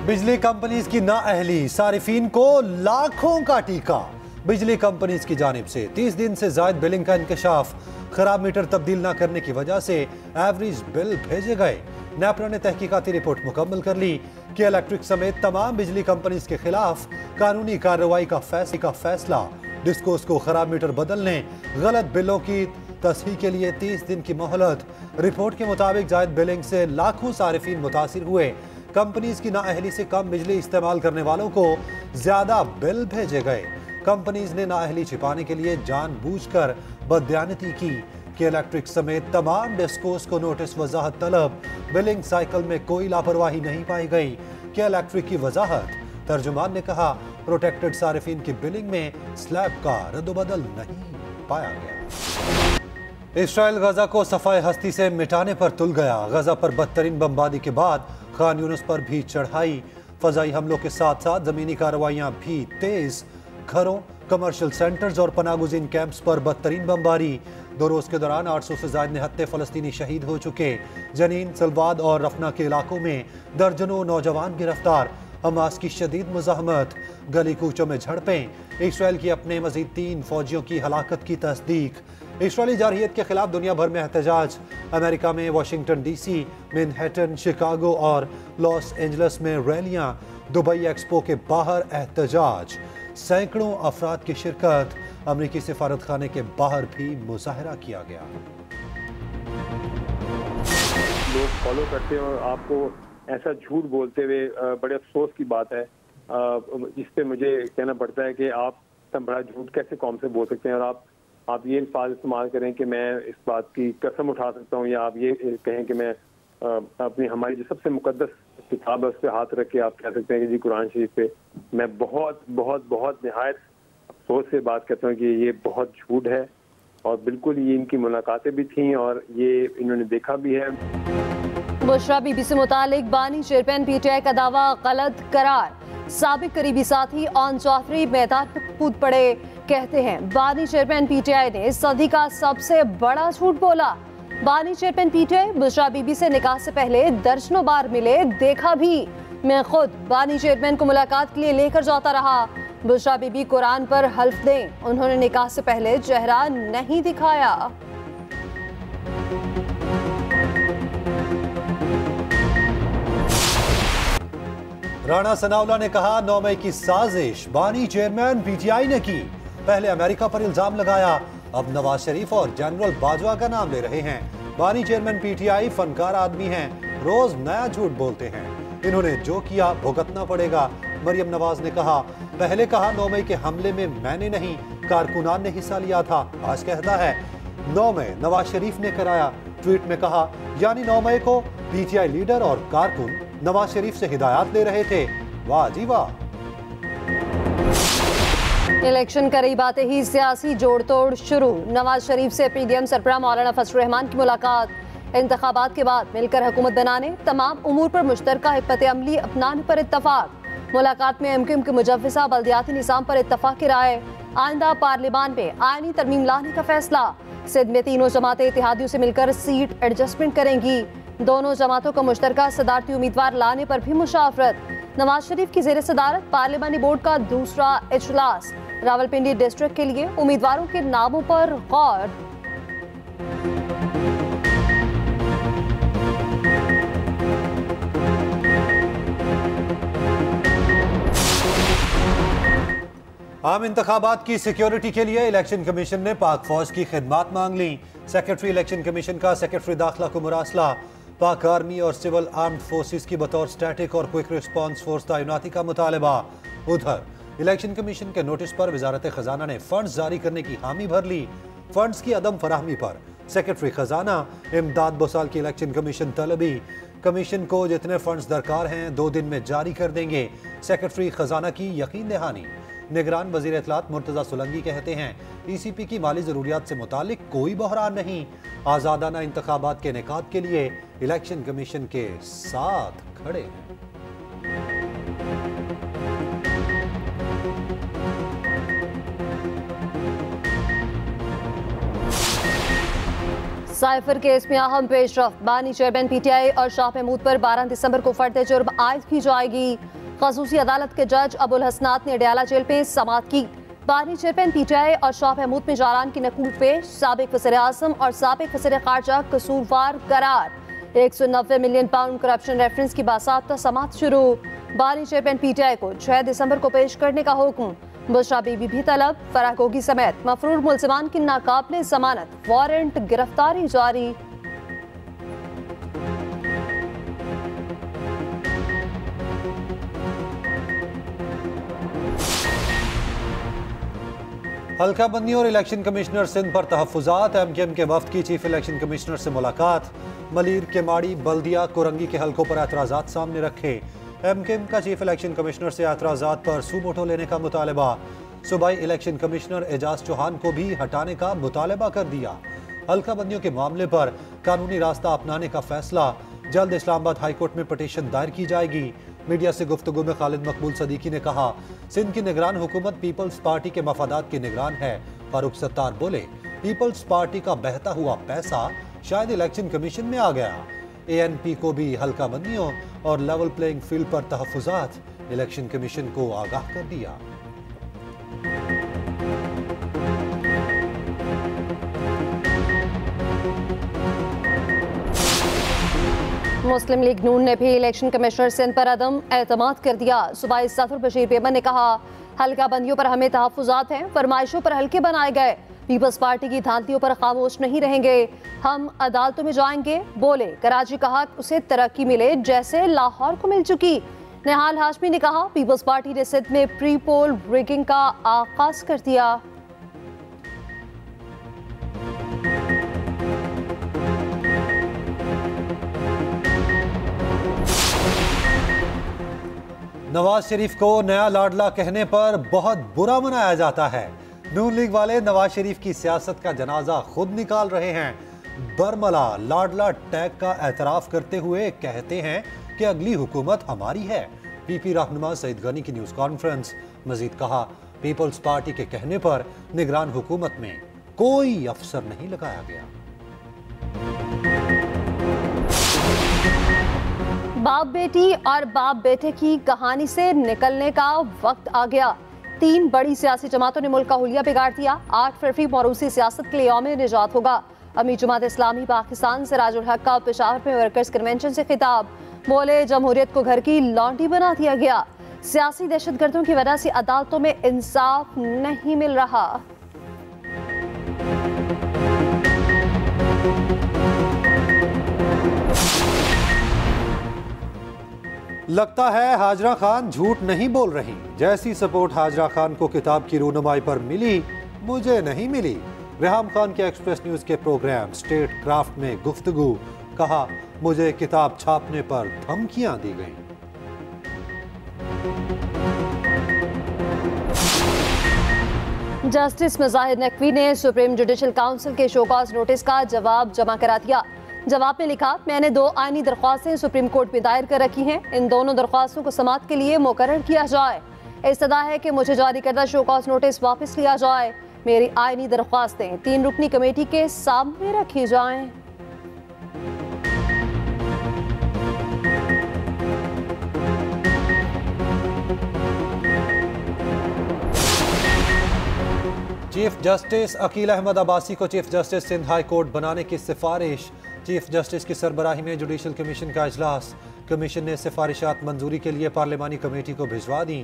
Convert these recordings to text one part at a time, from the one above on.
बिजली कंपनीज की नाअहली, सारिफीन को लाखों का टीका। बिजली कंपनीज की जानिब से 30 दिन से ज्यादा बिलिंग का इंकशाफ, खराब मीटर तब्दील न करने की वजह से एवरेज बिल भेजे गए। नेपरा ने तहकीकाती रिपोर्ट मुकम्मल कर ली कि इलेक्ट्रिक समेत तमाम बिजली कंपनीज के खिलाफ कानूनी कार्रवाई का फैसला। डिस्कोस को खराब मीटर बदलने, गलत बिलों की तस्हीह के लिए 30 दिन की मोहलत। रिपोर्ट के मुताबिक जायद बिलिंग से लाखों सारिफीन मुतासिर हुए। कंपनीज की नाअहली से कम बिजली इस्तेमाल करने वालों को ज्यादा बिल भेजे गए। कंपनीज ने नाअहली छिपाने के लिए जानबूझकर बददियानती की कि इलेक्ट्रिक समेत तमाम डिस्कोस को नोटिस वजाहत तलब। बिलिंग साइकिल में कोई लापरवाही नहीं पाई गई कि इलेक्ट्रिक की वजाहत। तर्जुमान ने कहा, प्रोटेक्टेड सारिफीन की बिलिंग में स्लैब का रद्दबदल नहीं पाया गया। इसराइल गजा को सफाई हस्ती से मिटाने पर तुल गया। गजा पर बदतरीन बमबारी के बाद खान यूनुस पर भी चढ़ाई। फजाई हमलों के साथ साथ जमीनी कार्रवाइयां भी तेज। घरों, कमर्शियल सेंटर्स और पनागुजीन कैंप्स पर बदतरीन बमबारी। 2 रोज के दौरान 800 से ज्यादा निहत्ते फलस्तीनी शहीद हो चुके। जनीन, सलवाद और रफना के इलाकों में दर्जनों नौजवान गिरफ्तार। हमास की शदीद मुज़ाहमत, गली कूचों में झड़पें। इसराइल की अपने मजीद 3 फौजियों की हलाकत की तस्दीक। इसराइली जारहियत के खिलाफ दुनिया भर में एहतजाज। अमेरिका में वाशिंगटन DC, मैनहट्टन, शिकागो और लॉस एंजल्स में रैलियां। दुबई एक्सपो के बाहर एहतजाज, सैकड़ों अफराद की शिरकत। अमरीकी सिफारत खाने के बाहर भी मुजाहरा किया गया। लोग फॉलो करते हैं और आपको ऐसा झूठ बोलते हुए बड़े अफसोस की बात है, जिस पे मुझे कहना पड़ता है कि आप इतना बड़ा झूठ कैसे कौम से बोल सकते हैं। और आप ये अल्फाज इस्तेमाल करें कि मैं इस बात की कसम उठा सकता हूँ, या आप ये कहें कि मैं अपनी हमारी जो सबसे मुकद्दस किताब है उस पर हाथ रख के आप कह सकते हैं कि जी कुरान शरीफ पे। मैं बहुत बहुत बहुत निहायत अफसोस से बात करता हूँ कि ये बहुत झूठ है, और बिल्कुल ये इनकी मुलाकातें भी थी और ये इन्होंने देखा भी है। बुशरा बीबी से मुतालिक बानी चेयरमैन PTI का दावा गलत करार। साबिक करीबी साथी ऑन जाफरी मैदान पर कूद पड़े। कहते हैं बानी चेयरमैन PTI ने सदी का सबसे बड़ा झूठ बोला। बानी चेयरमैन PTI बुशरा बीबी से निकाह से पहले दर्जनों बार मिले, देखा भी। मैं खुद बानी चेयरमैन को मुलाकात के लिए लेकर जाता रहा। बुशरा बीबी कुरान पर हल्फ दें, उन्होंने निकाह से पहले चेहरा नहीं दिखाया। राणा सनाउल्लाह ने कहा, 9 मई की साजिश बानी चेयरमैन PTI ने की। पहले अमेरिका पर इल्जाम लगाया, अब नवाज शरीफ और जनरल बाजवा का नाम ले रहे हैं। बानी चेयरमैन PTI फनकार आदमी हैं, रोज नया झूठ बोलते हैं। इन्होंने जो किया भुगतना पड़ेगा। मरियम नवाज ने कहा, पहले कहा 9 मई के हमले में मैंने नहीं, कारकुनान ने हिस्सा लिया था। आज कहता है 9 मई नवाज शरीफ ने कराया। ट्वीट में कहा, यानी 9 मई को PTI लीडर और कारकुन नवाज शरीफ से हिदायत ले रहे थे। वाह जी वाह। इलेक्शन करीब आते ही सियासी जोड़ तोड़ शुरू। नवाज शरीफ से PDM सरबराह मौलाना फजल रहमान की मुलाकात। इंतखाबात के बाद मिलकर हुकूमत बनाने, तमाम उमूर पर मुश्तरका हिकमत अमली अपनाने पर इत्तफाक। मुलाकात में MQM के मुजव्विसा बल्दियाती निज़ाम पर इत्तफाक की राय। आइंदा पार्लियामान में आईनी तरमीम लाने का फैसला। सिंध में तीनों जमातें इत्तेहादियों से मिलकर सीट एडजस्टमेंट करेंगी। दोनों जमातों का मुश्तरका सदारती उम्मीदवार लाने पर भी मुशावरत। नवाज शरीफ की ज़ेर सदारत पार्लियामानी बोर्ड का दूसरा इजलास। रावलपिंडी डिस्ट्रिक्ट के लिए उम्मीदवारों के नामों पर गौर। आम इंतखाबात की सिक्योरिटी के लिए इलेक्शन कमीशन ने पाक फौज की खिदमात मांग ली। सेक्रेटरी इलेक्शन कमीशन का सेक्रेटरी दाखिला को मुरासला। पाक आर्मी और सिविल आर्म्ड फोर्सेस की बतौर स्टैटिक और क्विक रिस्पांस फोर्स तैनाती का मुतालबा। उधर इलेक्शन कमीशन के नोटिस पर वजारत खजाना ने फंड्स जारी करने की हामी भर ली। फंड्स की अदम फराहमी पर सेक्रेटरी खजाना इमदाद बोसाल की इलेक्शन कमीशन तलबी। कमीशन को जितने फंड्स दरकार हैं 2 दिन में जारी कर देंगे। सेक्रेटरी खजाना की यकीन दहानी। निगरान वजीर इत्तलात मुर्तजा सोलंकी कहते हैं, ECP की माली जरूरियात से मुतालिक कोई बहरान नहीं। आज़ादाना इंतखाबात के इनेकाद के लिए इलेक्शन कमीशन के साथ खड़े हैं। साइफर केस में अहम पेशरफ्त, बानी चेयरमैन पीटीआई और शाह महमूद पर 12 दिसंबर को फर्द जुर्म आयद की जाएगी। खसूसी अदालत के जज अबुल हसनात ने अडयाला जेल में समाअत की। बानी चेयरमैन पीटीआई और शाह महमूद में जारान की नकूल पेश, साबिक वज़ीर आज़म और साबिक वज़ीर ख़ारजा कसूरवार करार। 190 मिलियन पाउंड करप्शन रेफरेंस की बासाब्ता समाअत शुरू। बानी चेयरमैन पीटीआई को 6 दिसंबर को पेश करने का हुक्म। बुशरा बीबी भी तलब, फराह गोगी समेत मफरूर मुल्ज़िमान की नाकाबिले जमानत, वारंट गिरफ्तारी जारी। हल्का बंदी और इलेक्शन कमिश्नर सिंध पर तहफ़्फ़ुज़ात। एमकेएम के वफ्द की चीफ इलेक्शन कमिश्नर से मुलाकात। मलीर, केमाड़ी, बल्दिया, कुरंगी के हल्कों पर एतराज़ात सामने रखे। एमकेएम का चीफ इलेक्शन कमिश्नर से एतराज़ात पर सूमोटो लेने का मुतालबा। सूबाई इलेक्शन कमिश्नर एजाज चौहान को भी हटाने का मुतालबा कर दिया। हल्का बंदियों के मामले पर कानूनी रास्ता अपनाने का फैसला। जल्द इस्लामाबाद हाईकोर्ट में पटिशन दायर की जाएगी। मीडिया से गुफ्तगू में खालिद मकबूल सदीकी ने कहा, सिंध की निगरान हुकूमत पीपल्स पार्टी के मफादात की निगरान है। फारूक सत्तार बोले, पीपल्स पार्टी का बहता हुआ पैसा शायद इलेक्शन कमीशन में आ गया। एएनपी को भी हल्का बंदियों और लेवल प्लेइंग फील्ड पर तहफ़्फ़ुज़ात, इलेक्शन कमीशन को आगाह कर दिया। मुस्लिम लीग नून ने भी इलेक्शन कमिश्नर सिंध पर अदम एतमाद कर दिया। सूबाई सदर बशीर बेमन ने कहा, हल्का बंदियों पर हमें तहफ़्फ़ुज़ात हैं, फरमाइशों पर हल्के बनाए गए। पीपल्स पार्टी की धांधलियों पर खामोश नहीं रहेंगे, हम अदालतों में जाएंगे। बोले, कराची का हक उसे तरक्की मिले जैसे लाहौर को मिल चुकी। निहाल हाशमी ने कहा, पीपल्स पार्टी ने सिंध में प्री पोल रिगिंग का आगाज कर दिया। नवाज शरीफ को नया लाडला कहने पर बहुत बुरा मनाया जाता है। नून लीग वाले नवाज शरीफ की सियासत का जनाजा खुद निकाल रहे हैं। बरमला लाडला टैग का एतराफ करते हुए कहते हैं कि अगली हुकूमत हमारी है। पीपी रहनुमा सईद गनी की न्यूज कॉन्फ्रेंस। मजीद कहा, पीपल्स पार्टी के कहने पर निगरान हुकूमत में कोई अफसर नहीं लगाया गया। बाप बेटी और बाप बेटे की कहानी से निकलने का वक्त आ गया। 3 बड़ी सियासी जमातों ने मुल्क का हुलिया बिगाड़ दिया। 8 फरवरी मौरूसी सियासत के लिए यौम निजात होगा। अमीर जमात इस्लामी पाकिस्तान से राजुल हक का पेशावर में वर्कर्स कन्वेंशन से खिताब। बोले, जमहूरियत को घर की लॉन्ड्री बना दिया गया। सियासी दहशतगर्दों की वजह से अदालतों में इंसाफ नहीं मिल रहा। लगता है हाजरा खान झूठ नहीं बोल रही। जैसी सपोर्ट हाजरा खान को किताब की रूनुमाई पर मिली, मुझे नहीं मिली। रेहाम खान के एक्सप्रेस न्यूज के प्रोग्राम स्टेट क्राफ्ट में गुफ्तगू। कहा, मुझे किताब छापने पर धमकियां दी गईं। जस्टिस मुजाहिद नकवी ने सुप्रीम जुडिशल काउंसिल के शोकॉज नोटिस का जवाब जमा करा दिया। जवाब में लिखा, मैंने 2 आईनी दरख्वास्तें सुप्रीम कोर्ट में दायर कर रखी हैं। इन दोनों दरख्वास्तों को समाअत के लिए मुकर्रर किया जाए। इस्तदा है कि मुझे जारी करदा शोकॉज नोटिस वापस लिया जाए। मेरी आईनी दरख्वास्तें 3 रुकनी कमेटी के सामने रखी जाएं। चीफ जस्टिस अकील अहमद अब्बासी को chief justice Sindh high court बनाने की सिफारिश। चीफ जस्टिस की सरबराही में जुडिशल कमीशन का इजलास। कमीशन ने सिफारिशात मंजूरी के लिए पार्लिमानी कमेटी को भिजवा दी।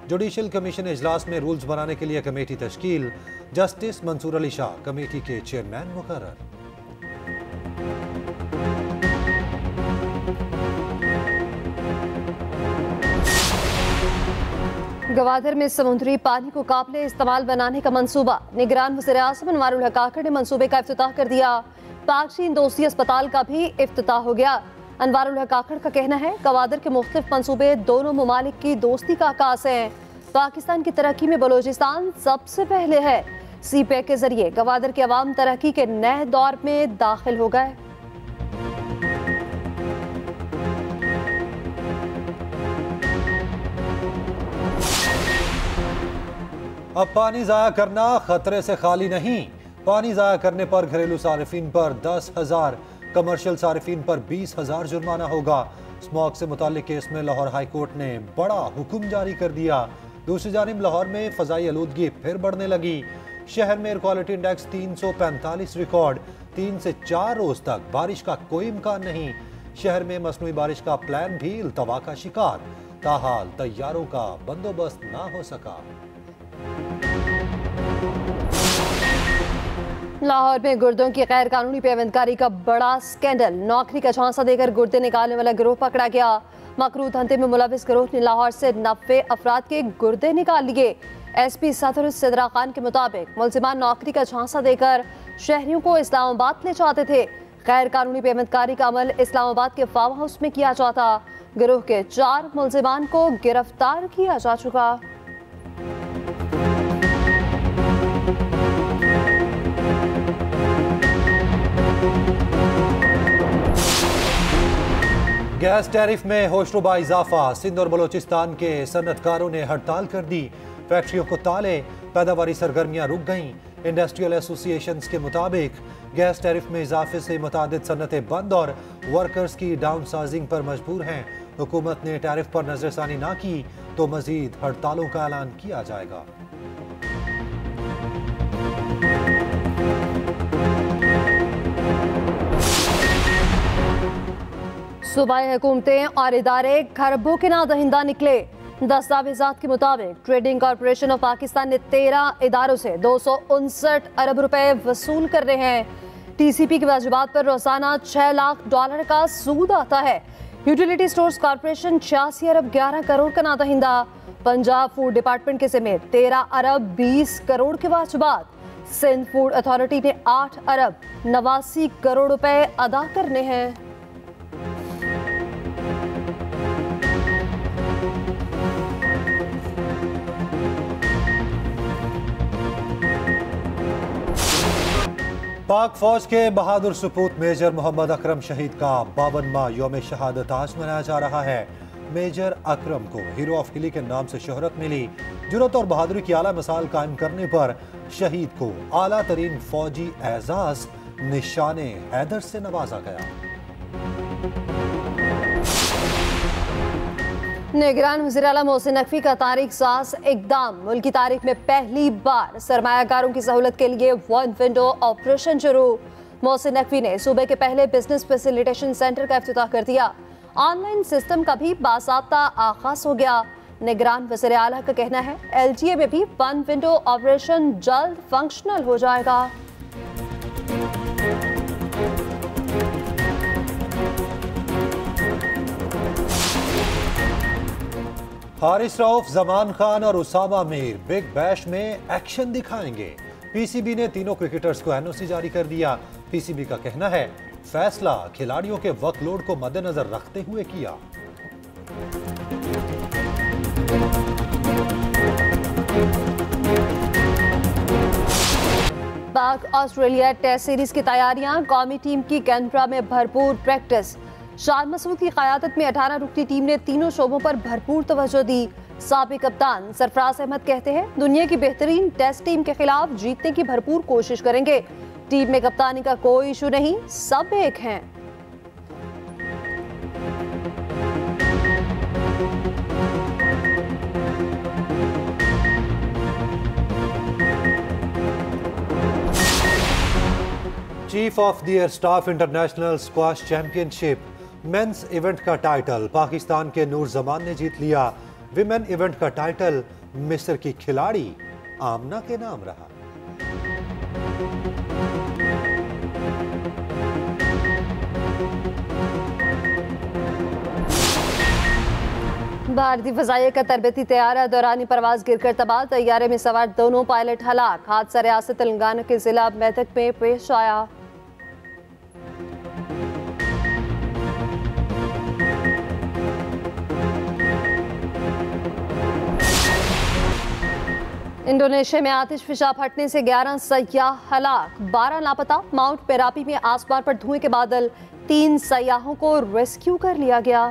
जुडिशल कमीशन इजलास में रूल्स बनाने के लिए कमेटी तश्कील। जस्टिस मंसूर अली शाह कमेटी के चेयरमैन मुकर्रर। गवादर में समुद्री पानी को काबिले इस्तेमाल बनाने का मंसूबा। निगरान वज़ीर आज़म अनवारुल हक काकड़ ने मंसूबे का इफ्तिताह कर दिया। पाक चीन दोस्ती अस्पताल का भी इफ्तिताह हो गया। अनवारुल हक काकड़ का कहना है, गवादर के मुख्तलिफ मंसूबे दोनों ममालिक की दोस्ती का आकाश है। पाकिस्तान की तरक्की में बलोचिस्तान सबसे पहले है। सीपैक के जरिए गवादर के अवाम तरक्की के नए दौर में दाखिल हो गए। अब पानी जाया करना खतरे से खाली नहीं। पानी ज़ाया करने पर घरेलू सारिफीन पर 10,000, कमर्शियल सारिफीन पर 20,000 जुर्माना होगा। स्मॉग से मुताल्लिक केस में लाहौर हाई कोर्ट ने बड़ा हुक्म जारी कर दिया। दूसरी जानिब लाहौर में फ़ज़ाई आलूदगी फिर बढ़ने लगी। शहर में एयर क्वालिटी इंडेक्स 345 रिकॉर्ड। 3 से 4 रोज तक बारिश का कोई इम्कान नहीं। शहर में मसनूई बारिश का प्लान भी इल्तवा का शिकार। ताहाल तैयारों का बंदोबस्त ना हो सका। लाहौर में गुर्दों की गैर कानूनी पेवंदकारी का बड़ा स्कैंडल। नौकरी का झांसा देकर गुर्दे निकालने वाला गिरोह पकड़ा गया। मकरू धंधे में मुलविस गिरोह ने लाहौर से 90 अफराद के गुर्दे निकाल लिए। SP सदर सिद्रा खान के मुताबिक मुलजिमान नौकरी का झांसा देकर शहरियों को इस्लामाबाद ले जाते थे। गैर कानूनी पेवंदकारी का अमल इस्लामाबाद के फार्म हाउस में किया जाता। गिरोह के 4 मुलजिमान को गिरफ्तार किया जा चुका। गैस टैरिफ में होशरुबा इजाफा। सिंध और बलोचिस्तान के सनतकारों ने हड़ताल कर दी। फैक्ट्रियों को ताले, पैदावारी सरगर्मियां रुक गईं। इंडस्ट्रियल एसोसिएशंस के मुताबिक गैस टैरिफ में इजाफे से मुतादिद सनतें बंद और वर्कर्स की डाउन साइजिंग पर मजबूर हैं। हुकूमत ने टैरिफ पर नजरसानी ना की तो मजीद हड़तालों का ऐलान किया जाएगा। सूबाई हुकूमतें और इदारे खरबों के ना दहिंदा निकले। दस्तावेजात के मुताबिक ट्रेडिंग कॉरपोरेशन ऑफ पाकिस्तान ने 13 इदारों से 259 अरब रुपए वसूल कर रहे हैं। TCP की वाजिबात पर रोजाना $6 लाख का सूद आता है। यूटिलिटी स्टोर्स कॉरपोरेशन 86 अरब 11 करोड़ का ना दहिंदा। पंजाब फूड डिपार्टमेंट के समेत 13 अरब 20 करोड़ के वाजिबात। सिंध फूड अथॉरिटी ने 8 अरब 89 करोड़ रुपए अदा करने हैं। पाक फौज के बहादुर सपूत मेजर मोहम्मद अकरम शहीद का 52वां यौम शहादत आज मनाया जा रहा है। मेजर अकरम को हीरो ऑफ हिली के नाम से शोहरत मिली। जुर्रत और बहादुरी की आला मिसाल कायम करने पर शहीद को आला तरीन फौजी एजाज निशाने हैदर से नवाजा गया। निगरान वज़ीर आला मोहसिन नकवी का तारीख साज इकदाम। मुल्क की तारीख में पहली बार सरमायाकारों की सहूलत के लिए वन विंडो ऑपरेशन शुरू। मोहसिन नकवी ने सूबे के पहले बिजनेस फैसिलिटेशन सेंटर का इफ्तिताह कर दिया। ऑनलाइन सिस्टम का भी बासाब्ता आगाज हो गया। निगरान वज़ीर आला का कहना है LGA में भी वन विंडो ऑपरेशन जल्द फंक्शनल हो जाएगा। हारिस रऊफ, जमान खान और उसामा मीर बिग बैश में एक्शन दिखाएंगे। PCB ने तीनों क्रिकेटर्स को NOC जारी कर दिया। PCB का कहना है फैसला खिलाड़ियों के वर्कलोड को मद्देनजर रखते हुए किया। पाक ऑस्ट्रेलिया टेस्ट सीरीज की तैयारियां। कौमी टीम की कैनबरा में भरपूर प्रैक्टिस। शाद मसूद की क़यादत में 18 रुकनी टीम ने तीनों शोबों पर भरपूर तवज्जो दी। साबिक कप्तान सरफराज अहमद कहते हैं दुनिया की बेहतरीन टेस्ट टीम के खिलाफ जीतने की भरपूर कोशिश करेंगे। टीम में कप्तानी का कोई इशू नहीं, सब एक हैं। Chief of the year staff international squash championship mains event का टाइटल पाकिस्तान के नूर जमान ने जीत लिया। विमेन इवेंट का टाइटल मिस्र की खिलाड़ी आमना के नाम रहा। भारतीय फजाइया का तरबती तैयारा दौरानी परवाज गिरकर तबाह। तैयारे में सवार दोनों पायलट हलाक। हादसा रियासत तेलंगाना के जिला मेदक में पेश आया। इंडोनेशिया में आतिश फिशा फटने से 11 सयाह हलाक, 12 लापता। माउंट पेरापी में आसमान पर धुएं के बादल, 3 सयाहों को रेस्क्यू कर लिया गया।